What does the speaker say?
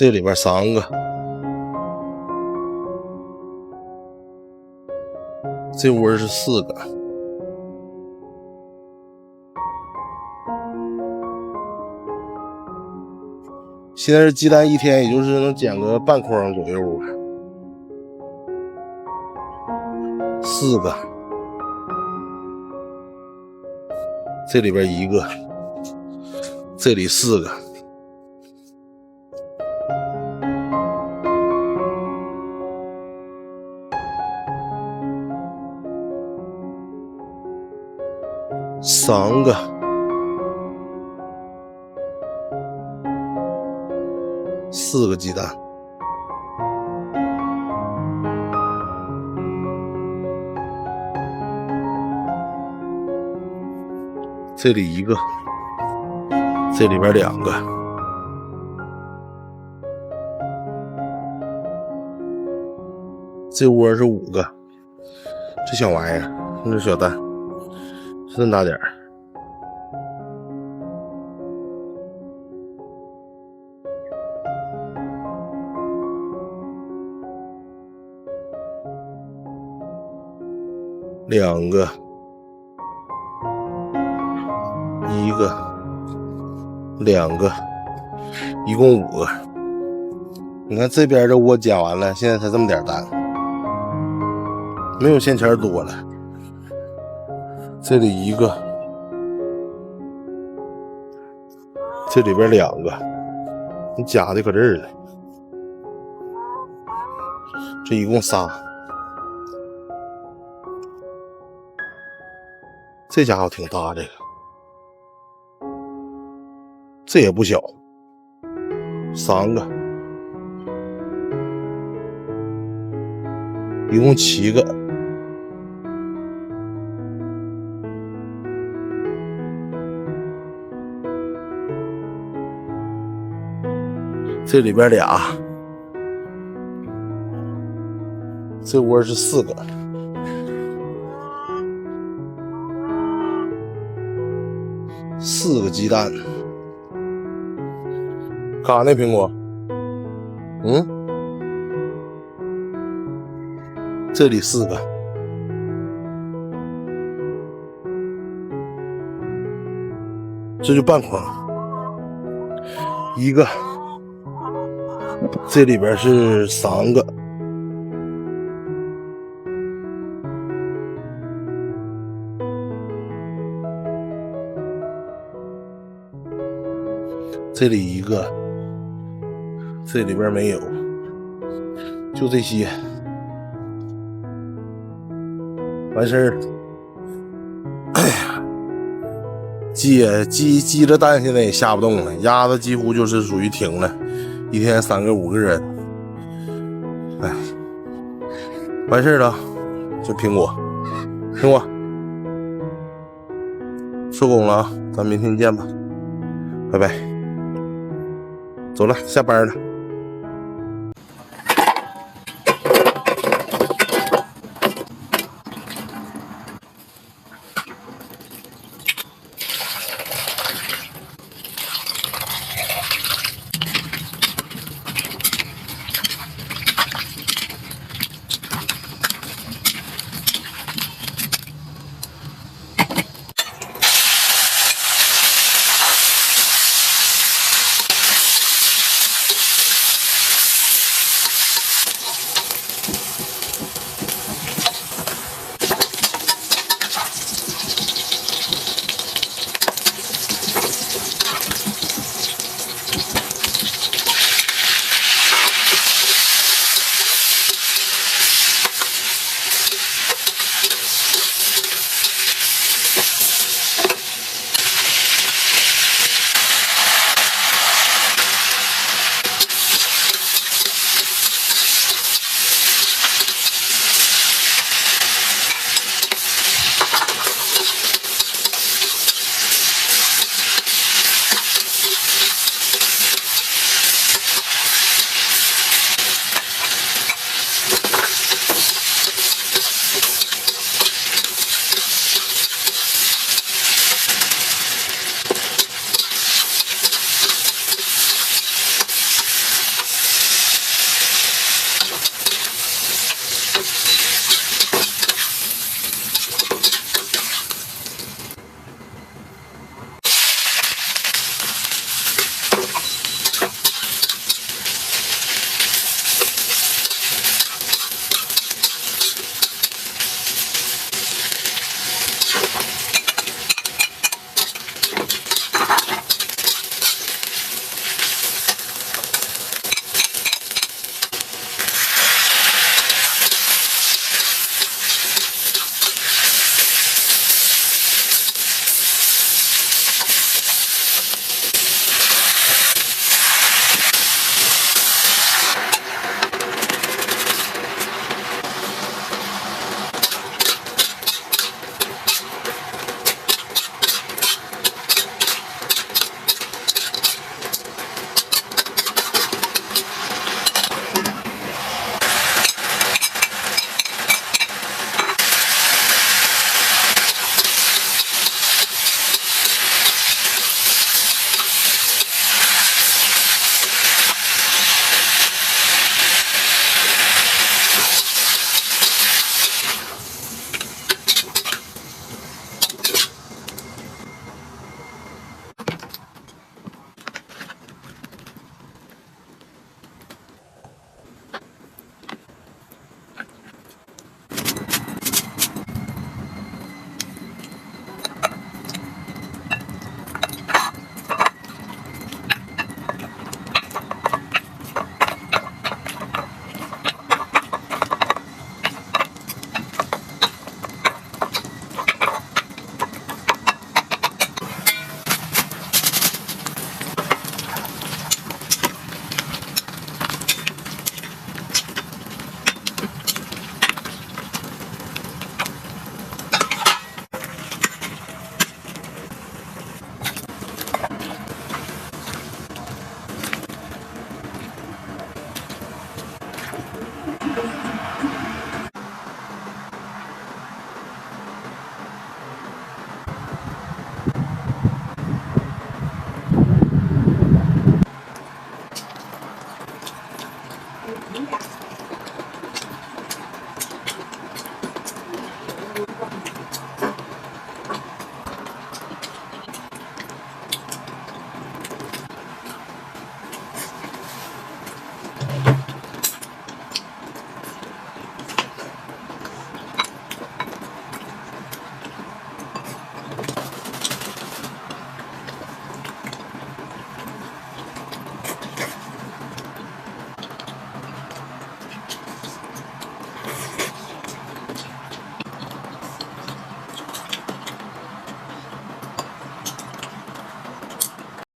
这里边3个，这窝是4个，现在是鸡蛋一天也就是能捡个半筐左右吧。4个，这里边1个，这里4个。3个，4个鸡蛋，这里1个，这里边2个，这窝是5个，这小玩意儿，这小蛋，这么大点儿。2个，1个，2个，一共5个。你看这边的窝捡完了，现在才这么点蛋，没有先前多了。这里1个，这里边2个，你夹的搁这儿了。这一共仨。这家伙挺大，这也不小，3个，一共7个。这里边俩，这窝是4个。4个鸡蛋，干啥呢？苹果？这里4个，这就半筐。1个，这里边是3个。这里1个，这里边没有，就这些，完事儿。哎呀，鸡的蛋现在也下不动了，鸭子几乎就是属于停了，一天3个5个人。哎，完事儿了，这苹果收工了啊，咱明天见吧，拜拜。走了，下班了。